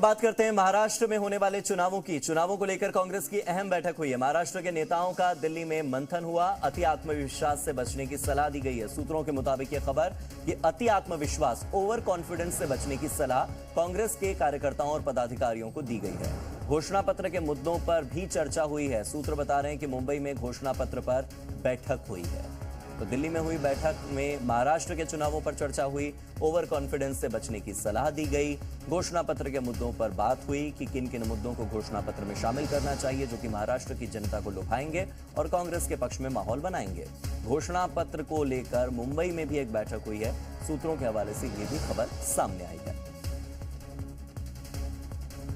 बात करते हैं महाराष्ट्र में होने वाले चुनावों की। चुनावों को लेकर कांग्रेस की अहम बैठक हुई है। महाराष्ट्र के नेताओं का दिल्ली में मंथन हुआ। अति आत्मविश्वास से बचने की सलाह दी गई है। सूत्रों के मुताबिक यह खबर कि अति आत्मविश्वास, ओवर कॉन्फिडेंस से बचने की सलाह कांग्रेस के कार्यकर्ताओं और पदाधिकारियों को दी गई है। घोषणा पत्र के मुद्दों पर भी चर्चा हुई है। सूत्र बता रहे हैं कि मुंबई में घोषणा पत्र पर बैठक हुई है। तो दिल्ली में हुई बैठक में महाराष्ट्र के चुनावों पर चर्चा हुई। ओवर कॉन्फिडेंस से बचने की सलाह दी गई। घोषणा पत्र के मुद्दों पर बात हुई कि किन किन मुद्दों को घोषणा पत्र में शामिल करना चाहिए जो कि महाराष्ट्र की जनता को लुभाएंगे और कांग्रेस के पक्ष में माहौल बनाएंगे। घोषणा पत्र को लेकर मुंबई में भी एक बैठक हुई है। सूत्रों के हवाले से ये भी खबर सामने आई है।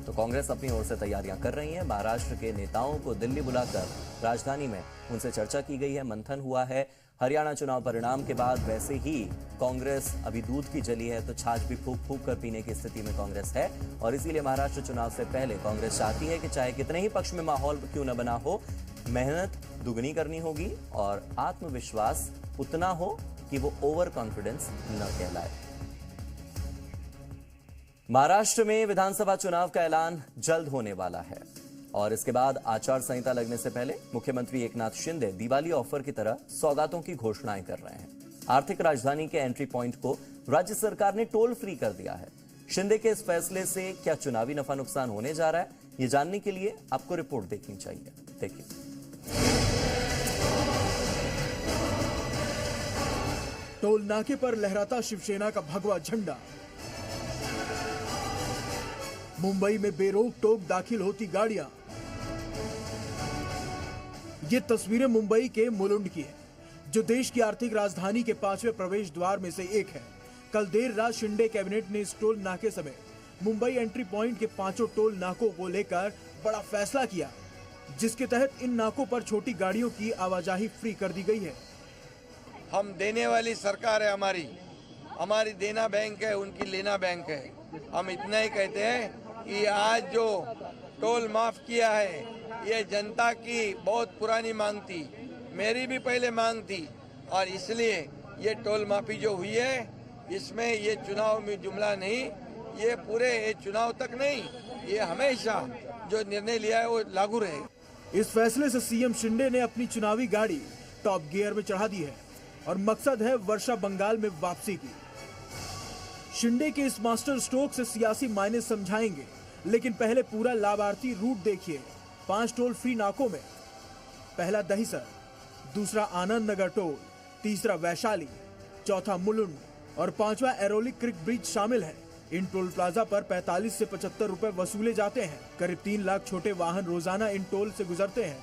तो कांग्रेस अपनी ओर से तैयारियां कर रही है। महाराष्ट्र के नेताओं को दिल्ली बुलाकर राजधानी में उनसे चर्चा की गई है, मंथन हुआ है। हरियाणा चुनाव परिणाम के बाद वैसे ही कांग्रेस अभी दूध की जली है तो छाछ भी फूंक फूंक कर पीने की स्थिति में कांग्रेस है और इसीलिए महाराष्ट्र चुनाव से पहले कांग्रेस चाहती है कि चाहे कितने ही पक्ष में माहौल क्यों न बना हो, मेहनत दुगनी करनी होगी और आत्मविश्वास उतना हो कि वो ओवर कॉन्फिडेंस न कहलाए। महाराष्ट्र में विधानसभा चुनाव का ऐलान जल्द होने वाला है और इसके बाद आचार संहिता लगने से पहले मुख्यमंत्री एकनाथ शिंदे दिवाली ऑफर की तरह सौगातों की घोषणाएं कर रहे हैं। आर्थिक राजधानी के एंट्री पॉइंट को राज्य सरकार ने टोल फ्री कर दिया है। शिंदे के इस फैसले से क्या चुनावी नफा नुकसान होने जा रहा है, ये जानने के लिए आपको रिपोर्ट देखनी चाहिए। देखिए, टोल नाके पर लहराता शिवसेना का भगवा झंडा। मुंबई में बेरोक टोक दाखिल होती गाड़ियां। ये तस्वीरें मुंबई के मुलुंड की है, जो देश की आर्थिक राजधानी के 5वें प्रवेश द्वार में से एक है। कल देर रात शिंदे कैबिनेट ने इस टोल नाके समेत मुंबई एंट्री पॉइंट के 5 टोल नाकों को लेकर बड़ा फैसला किया, जिसके तहत इन नाकों पर छोटी गाड़ियों की आवाजाही फ्री कर दी गई है। हम देने वाली सरकार है, हमारी देना बैंक है, उनकी लेना बैंक है। हम इतना ही कहते हैं कि आज जो टोल माफ किया है, ये जनता की बहुत पुरानी मांग थी, मेरी भी पहले मांग थी और इसलिए ये टोल माफी जो हुई है, इसमें ये चुनाव में जुमला नहीं, ये पूरे ये चुनाव तक नहीं, ये हमेशा जो निर्णय लिया है वो लागू रहे। इस फैसले से सीएम शिंदे ने अपनी चुनावी गाड़ी टॉप गियर में चढ़ा दी है और मकसद है वर्षा बंगाल में वापसी की। शिंदे के इस मास्टर स्ट्रोक से सियासी मायने समझाएंगे, लेकिन पहले पूरा लाभार्थी रूट देखिए। 5 टोल फ्री नाकों में पहला दहिसर, दूसरा आनंद नगर टोल, तीसरा वैशाली, चौथा मुलुंड और 5वां एरोली क्रिक ब्रिज शामिल है। इन टोल प्लाजा पर 45 से 75 रुपए वसूले जाते हैं। करीब 3 लाख छोटे वाहन रोजाना इन टोल से गुजरते हैं।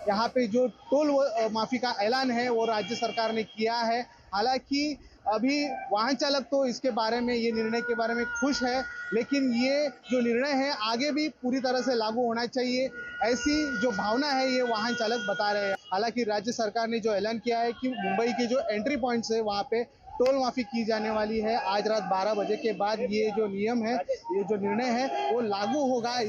यहाँ पे जो टोल माफी का ऐलान है वो राज्य सरकार ने किया है। हालांकि अभी वाहन चालक तो इसके बारे में, ये निर्णय के बारे में खुश है, लेकिन ये जो निर्णय है आगे भी पूरी तरह से लागू होना चाहिए, ऐसी जो भावना है ये वाहन चालक बता रहे हैं। हालांकि राज्य सरकार ने जो ऐलान किया है कि मुंबई के जो एंट्री पॉइंट्स है वहाँ पे टोल माफी की जाने वाली है। आज रात 12 बजे के बाद ये जो नियम है, ये जो निर्णय है वो लागू होगा।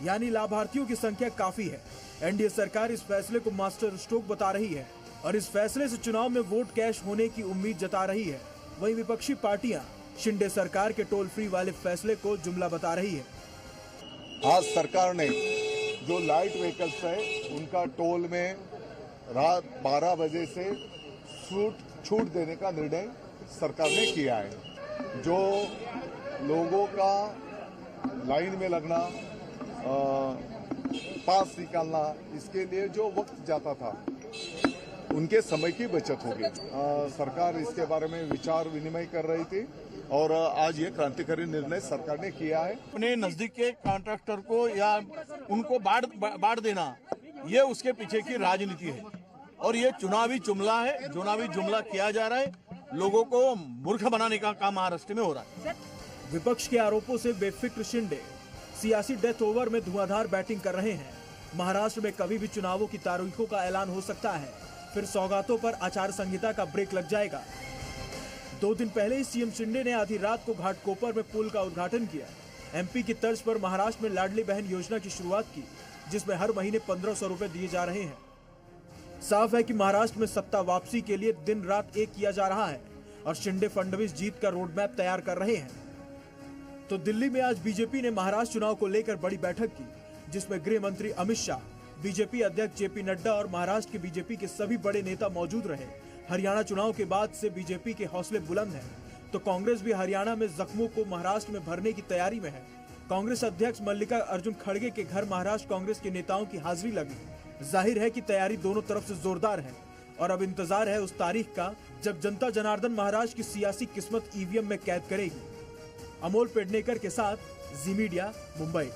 यानी लाभार्थियों की संख्या काफी है। एनडीए सरकार इस फैसले को मास्टर स्ट्रोक बता रही है और इस फैसले से चुनाव में वोट कैश होने की उम्मीद जता रही है। वहीं विपक्षी पार्टियां शिंदे सरकार के टोल फ्री वाले फैसले को जुमला बता रही है। आज सरकार ने जो लाइट व्हीकल्स है उनका टोल में रात 12 बजे से छूट देने का निर्णय सरकार ने किया है। जो लोगों का लाइन में लगना, पास निकालना, इसके लिए जो वक्त जाता था उनके समय की बचत होगी। सरकार इसके बारे में विचार विनिमय कर रही थी और आज ये क्रांतिकारी निर्णय सरकार ने किया है। अपने नजदीक के कॉन्ट्रैक्टर को या उनको बांट देना, ये उसके पीछे की राजनीति है और ये चुनावी जुमला है। चुनावी जुमला किया जा रहा है, लोगों को मूर्ख बनाने का काम महाराष्ट्र में हो रहा है। विपक्ष के आरोपों से बेफिक्र शिंदे सियासी डेथ ओवर में धुआंधार बैटिंग कर रहे हैं। महाराष्ट्र में कभी भी चुनावों की तारीखों का ऐलान हो सकता है, फिर सौगातों पर आचार संहिता का ब्रेक लग जाएगा। 2 दिन पहले ही सीएम शिंदे ने आधी रात को घाटकोपर में पुल का उद्घाटन किया। एमपी की तर्ज पर महाराष्ट्र में लाडली बहन योजना की शुरुआत की, जिसमें हर महीने 1500 रुपए दिए जा रहे हैं। साफ है कि महाराष्ट्र में सत्ता वापसी के लिए दिन रात एक किया जा रहा है और शिंदे फडणवीस जीत का रोड मैप तैयार कर रहे हैं। तो दिल्ली में आज बीजेपी ने महाराष्ट्र चुनाव को लेकर बड़ी बैठक की, जिसमें गृह मंत्री अमित शाह, बीजेपी अध्यक्ष जेपी नड्डा और महाराष्ट्र के बीजेपी के सभी बड़े नेता मौजूद रहे। हरियाणा चुनाव के बाद से बीजेपी के हौसले बुलंद हैं, तो कांग्रेस भी हरियाणा में जख्मों को महाराष्ट्र में भरने की तैयारी में है। कांग्रेस अध्यक्ष मल्लिकार्जुन खड़गे के घर महाराष्ट्र कांग्रेस के नेताओं की हाजिरी लगी। जाहिर है कि तैयारी दोनों तरफ से जोरदार है और अब इंतजार है उस तारीख का जब जनता जनार्दन महाराष्ट्र की सियासी किस्मत ईवीएम में कैद करेगी। अमोल पेडनेकर के साथ जी मीडिया, मुंबई।